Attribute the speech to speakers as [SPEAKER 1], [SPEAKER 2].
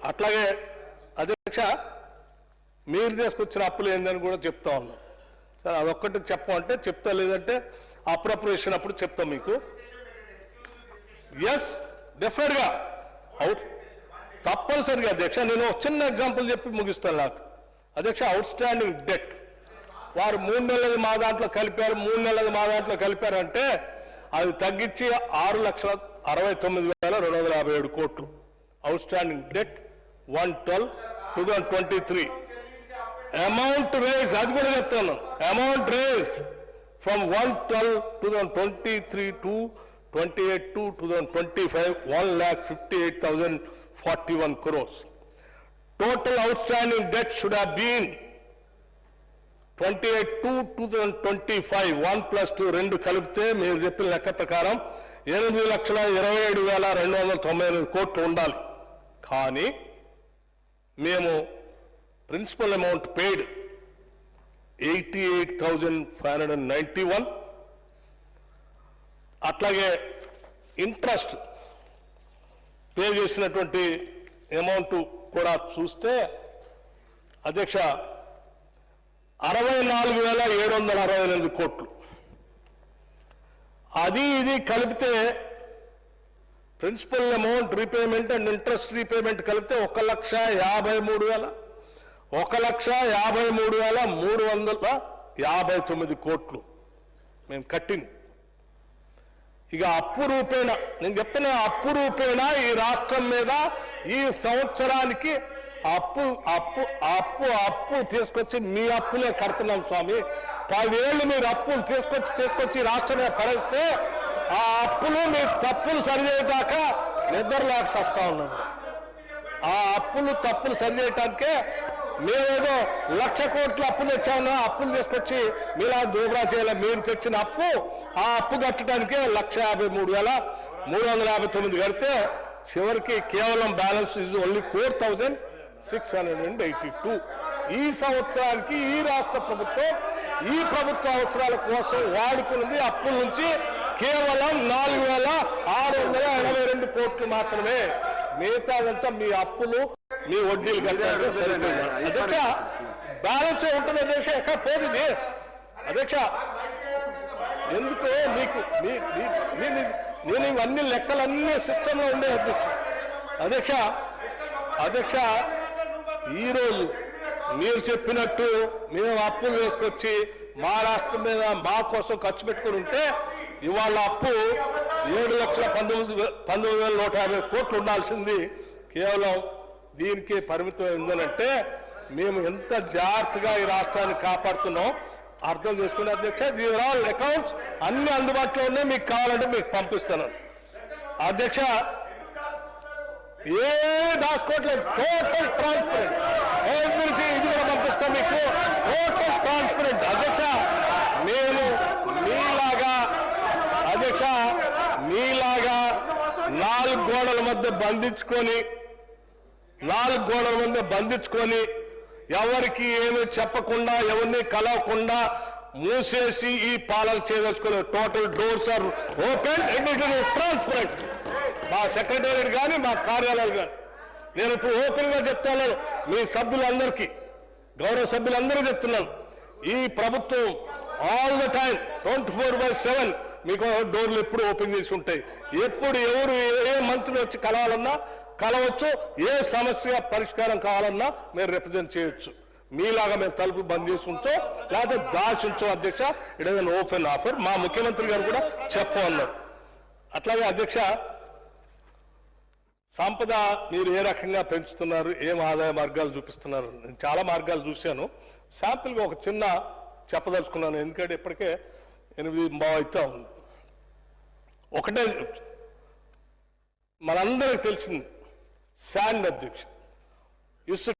[SPEAKER 1] అట్లాగే అధ్యక్ష మీరు తీసుకొచ్చిన అప్పులు ఏందని కూడా చెప్తా ఉన్నాం. సరే అదొక్కటి చెప్పమంటే చెప్తా, లేదంటే అప్రొప్రియేషన్ అప్పుడు చెప్తాం మీకు. ఎస్ డెఫినెట్గా తప్పనిసరిగా అధ్యక్ష. నేను చిన్న ఎగ్జాంపుల్ చెప్పి ముగిస్తాను. నాకు అధ్యక్ష అవుట్ స్టాండింగ్ డెట్ వారు 3 నెలలది మా దాంట్లో కలిపారు, 3 నెలలది మా దాంట్లో కలిపారంటే అది తగ్గించి 6,69,257 కోట్లు outstanding debt 1/12/2023. Amount raise అది కూడా చెప్తాను. Amount raise from 1/12/2023 to 28/2/2025 1,58,041 crores. Total outstanding debt should have been 28/2/2025 1+2 రెండు కలిపితే మీరు చెప్పిన లెక్క ప్రకారం 8,27,298 కోట్లు ఉండాలి. కానీ మేము ప్రిన్సిపల్ అమౌంట్ పెయిడ్ 88,591, అట్లాగే ఇంట్రెస్ట్ పే చేసినటువంటి అమౌంట్ కూడా చూస్తే అధ్యక్ష 64,768 కోట్లు. అది ఇది కలిపితే principal amount repayment and interest repayment కలిపితే 1,53,359 కోట్లు మేము కట్టింది. ఇక అప్పు రూపేణా నేను చెప్తున్నా, అప్పు రూపేణా ఈ రాష్ట్రం మీద ఈ సంవత్సరానికి అప్పు అప్పు అప్పు అప్పు తీసుకొచ్చి మీ అప్పులే కడుతున్నాం స్వామి. 10 ఏళ్ళు మీరు అప్పులు తీసుకొచ్చి రాష్ట్రం మీద పడేస్తే ఆ అప్పులు మీ తప్పులు సరిచేయటాక నిద్రలేక వస్తా ఉన్నాను. ఆ అప్పులు తప్పులు సరిచేయటానికే మేమేదో 1,00,000 కోట్లు అప్పులు తెచ్చామన్నా, అప్పులు తీసుకొచ్చి మీలా దోబరా చేయాలి. మీరు తెచ్చిన అప్పు ఆ అప్పు కట్టడానికే 1,53,359 కడితే చివరికి కేవలం బ్యాలెన్స్ ఇస్ ఓన్లీ 4,682. ఈ సంవత్సరానికి ఈ రాష్ట్ర ప్రభుత్వం ఈ ప్రభుత్వ అవసరాల కోసం వాడుకున్నది అప్పుల నుంచి కేవలం 4,682 కోట్లు మాత్రమే. మిగతాదంతా మీ అప్పులు మీ వడ్డీలు కలిపి సరిపోయింది. అధ్యక్ష బ్యాలెన్స్ ఉంటుంది అధ్యక్ష, ఎక్కడ పోతుంది అధ్యక్ష. ఎందుకు మీకు నేను ఇవన్నీ లెక్కలన్నీ సిస్టంలో ఉండే అధ్యక్ష. అధ్యక్ష ఈరోజు మీరు చెప్పినట్టు మేము అప్పులు వేసుకొచ్చి మా రాష్ట్రం మీద మా కోసం ఖర్చు పెట్టుకుని ఉంటే ఇవాళ అప్పు 7,19,150 కోట్లు ఉండాల్సింది కేవలం దీనికే పరిమితం ఏందనంటే మేము ఎంత జాగ్రత్తగా ఈ రాష్ట్రాన్ని కాపాడుతున్నాం అర్థం చేసుకునే అధ్యక్ష. దీని ఆల్ అకౌంట్స్ అన్ని అందుబాటులో ఉన్నాయి, మీకు కావాలంటే మీకు పంపిస్తాను అధ్యక్ష. ఏ దాచుకోవట్లేదు, టోటల్ ట్రాన్స్పరెంట్ ఎవ్రీథింగ్. ఇది కూడా పంపిస్తాం మీకు, టోటల్ ట్రాన్స్పరెంట్ అధ్యక్ష. నేను మీలాగా అధ్యక్ష మీలాగా 4 గోడల మధ్య బంధించుకొని ఎవరికి ఏమి చెప్పకుండా ఎవరిని కలవకుండా మూసేసి ఈ పాలన చేయదలుచుకోలేదు. Total doors are open, transparent. మా సెక్రటేరియట్ కానీ మా కార్యాలయాలు కానీ నేను ఇప్పుడు ఓపెన్ గా చెప్తాను. మీ సభ్యులందరికీ, గౌరవ సభ్యులందరూ చెప్తున్నాను, ఈ ప్రభుత్వం ఆల్ ద టైం 24/7 మీకు డోర్లు ఎప్పుడు ఓపెన్ చేసి ఉంటాయి. ఎప్పుడు ఎవరు ఏ మంత్రి వచ్చి కలవాలన్నా కలవచ్చు, ఏ సమస్య పరిష్కారం కావాలన్నా మీరు రిప్రజెంట్ చేయొచ్చు. మీలాగా మేము తలుపు బంద్ చేసి ఉంచో లేకపోతే దాచి ఉంచో అధ్యక్ష. It is an open offer. మా ముఖ్యమంత్రి గారు కూడా చెప్పమన్నారు. అట్లాగే అధ్యక్ష సంపద మీరు ఏ రకంగా పెంచుతున్నారు, ఏం ఆదాయ మార్గాలు చూపిస్తున్నారు, నేను చాలా మార్గాలు చూశాను. శాంపిల్గా ఒక చిన్న చెప్పదలుచుకున్నాను, ఎందుకంటే ఇప్పటికే 8:30 అవుతా ఉంది. ఒకటే మనందరికి తెలిసింది శాండ్ అధ్యక్ష. ఇసుక